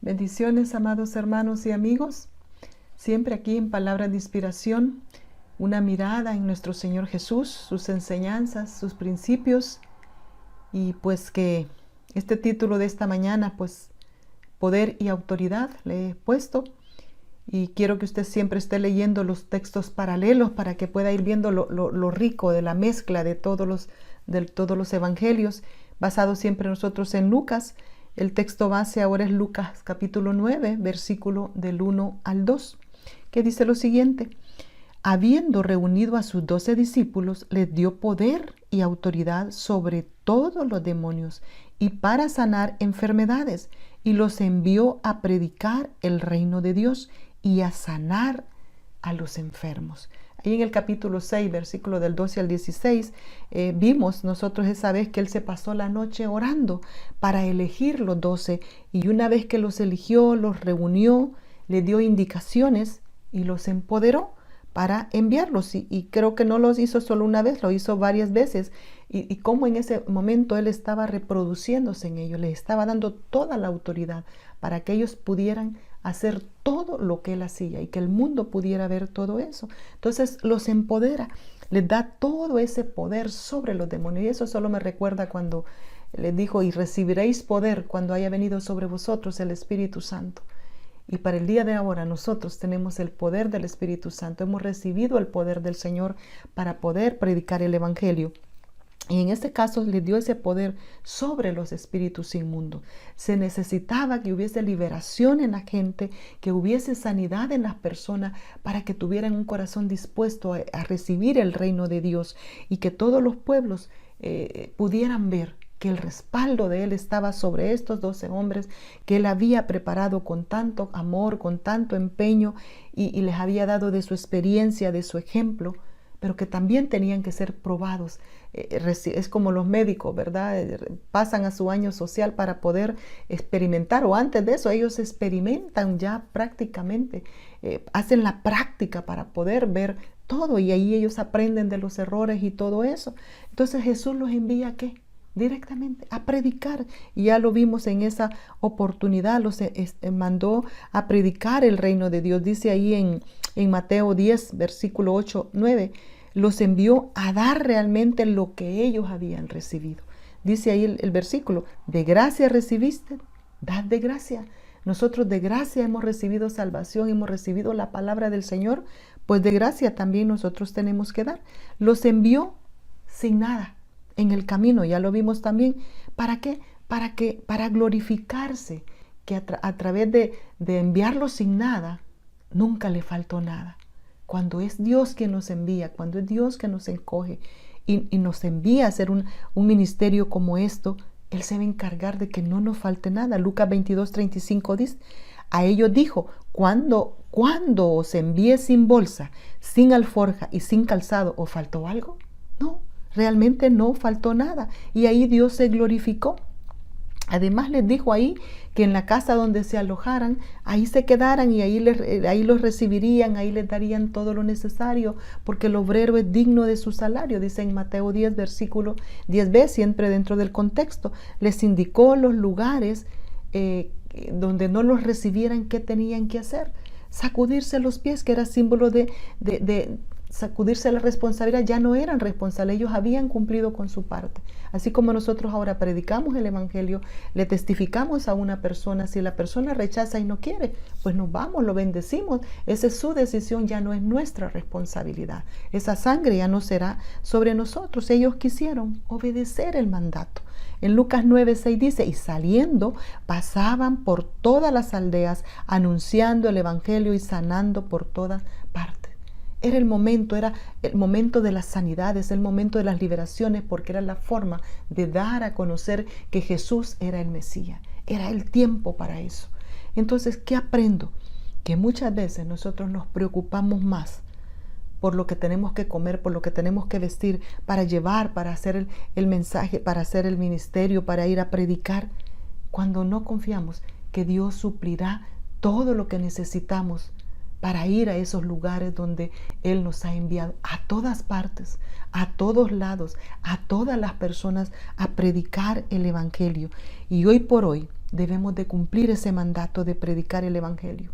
Bendiciones, amados hermanos y amigos. Siempre aquí en Palabras de Inspiración, una mirada en nuestro Señor Jesús, sus enseñanzas, sus principios. Y pues que este título de esta mañana, pues Poder y Autoridad, le he puesto. Y quiero que usted siempre esté leyendo los textos paralelos para que pueda ir viendo lo rico de la mezcla de todos los evangelios, basados siempre nosotros en Lucas. El texto base ahora es Lucas capítulo 9, versículo del 1 al 2, que dice lo siguiente: habiendo reunido a sus 12 discípulos, les dio poder y autoridad sobre todos los demonios y para sanar enfermedades, y los envió a predicar el reino de Dios y a sanar a los enfermos. Ahí en el capítulo 6, versículo del 12 al 16, vimos nosotros esa vez que él se pasó la noche orando para elegir los 12, y una vez que los eligió, los reunió, le dio indicaciones y los empoderó para enviarlos. Y creo que no los hizo solo una vez, lo hizo varias veces. Y como en ese momento él estaba reproduciéndose en ellos, les estaba dando toda la autoridad para que ellos pudieran hacer todo lo que él hacía y que el mundo pudiera ver todo eso. Entonces los empodera, les da todo ese poder sobre los demonios. Y eso solo me recuerda cuando les dijo: y recibiréis poder cuando haya venido sobre vosotros el Espíritu Santo. Y para el día de ahora nosotros tenemos el poder del Espíritu Santo. Hemos recibido el poder del Señor para poder predicar el Evangelio. Y en este caso le dio ese poder sobre los espíritus inmundos. Se necesitaba que hubiese liberación en la gente, que hubiese sanidad en las personas para que tuvieran un corazón dispuesto a recibir el reino de Dios, y que todos los pueblos pudieran ver que el respaldo de él estaba sobre estos 12 hombres que él había preparado con tanto amor, con tanto empeño, y les había dado de su experiencia, de su ejemplo, pero que también tenían que ser probados. Es como los médicos, ¿verdad? Pasan a su año social para poder experimentar, o antes de eso ellos experimentan ya prácticamente, hacen la práctica para poder ver todo, y ahí ellos aprenden de los errores y todo eso. Entonces Jesús los envía ¿a qué? Directamente a predicar, y ya lo vimos en esa oportunidad, los mandó a predicar el reino de Dios. Dice ahí en Mateo 10, versículo 8, 9, los envió a dar realmente lo que ellos habían recibido. Dice ahí el versículo: de gracia recibiste, dad de gracia. Nosotros de gracia hemos recibido salvación, hemos recibido la palabra del Señor, pues de gracia también nosotros tenemos que dar. Los envió sin nada en el camino, ya lo vimos también. ¿Para qué? Para glorificarse, que a través de enviarlos sin nada, nunca le faltó nada. Cuando es Dios quien nos envía, cuando es Dios que nos encoge y nos envía a hacer un ministerio como esto, Él se va a encargar de que no nos falte nada. Lucas 22, 35 dice: a ellos dijo: cuando os envíe sin bolsa, sin alforja y sin calzado, ¿os faltó algo? No, realmente no faltó nada. Y ahí Dios se glorificó. Además les dijo ahí que en la casa donde se alojaran, ahí se quedaran, y ahí los recibirían, ahí les darían todo lo necesario, porque el obrero es digno de su salario. Dice en Mateo 10, versículo 10b, siempre dentro del contexto. Les indicó los lugares donde no los recibieran, qué tenían que hacer. Sacudirse los pies, que era símbolo de sacudirse la responsabilidad. Ya no eran responsables, ellos habían cumplido con su parte. Así como nosotros ahora predicamos el Evangelio, le testificamos a una persona, si la persona rechaza y no quiere, pues nos vamos, lo bendecimos. Esa es su decisión, ya no es nuestra responsabilidad. Esa sangre ya no será sobre nosotros. Ellos quisieron obedecer el mandato. En Lucas 9:6 dice: y saliendo pasaban por todas las aldeas anunciando el Evangelio y sanando por todas partes. Era el momento de las sanidades, el momento de las liberaciones, porque era la forma de dar a conocer que Jesús era el Mesías. Era el tiempo para eso. Entonces, ¿qué aprendo? Que muchas veces nosotros nos preocupamos más por lo que tenemos que comer, por lo que tenemos que vestir, para llevar, para hacer el mensaje, para hacer el ministerio, para ir a predicar, cuando no confiamos que Dios suplirá todo lo que necesitamos para ir a esos lugares donde Él nos ha enviado, a todas partes, a todos lados, a todas las personas, a predicar el Evangelio. Y hoy por hoy, debemos de cumplir ese mandato de predicar el Evangelio.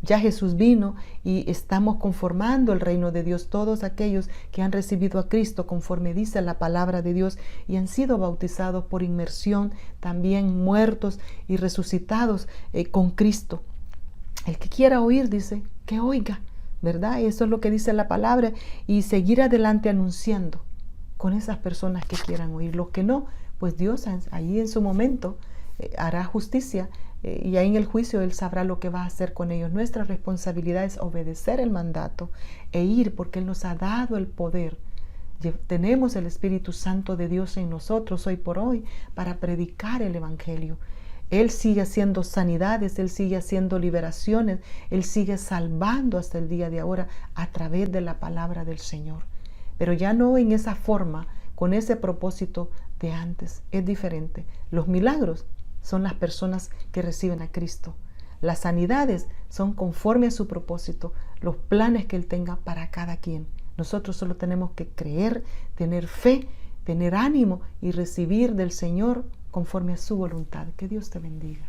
Ya Jesús vino y estamos conformando el reino de Dios. Todos aquellos que han recibido a Cristo conforme dice la palabra de Dios y han sido bautizados por inmersión, también muertos y resucitados con Cristo. El que quiera oír, dice, que oiga, ¿verdad? Eso es lo que dice la palabra, y seguir adelante anunciando con esas personas que quieran oír. Los que no, pues Dios ahí en su momento hará justicia, y ahí en el juicio Él sabrá lo que va a hacer con ellos. Nuestra responsabilidad es obedecer el mandato e ir, porque Él nos ha dado el poder. Tenemos el Espíritu Santo de Dios en nosotros hoy por hoy para predicar el Evangelio. Él sigue haciendo sanidades, Él sigue haciendo liberaciones, Él sigue salvando hasta el día de ahora a través de la palabra del Señor. Pero ya no en esa forma, con ese propósito de antes. Es diferente. Los milagros son las personas que reciben a Cristo. Las sanidades son conforme a su propósito, los planes que Él tenga para cada quien. Nosotros solo tenemos que creer, tener fe, tener ánimo y recibir del Señor conforme a su voluntad. Que Dios te bendiga.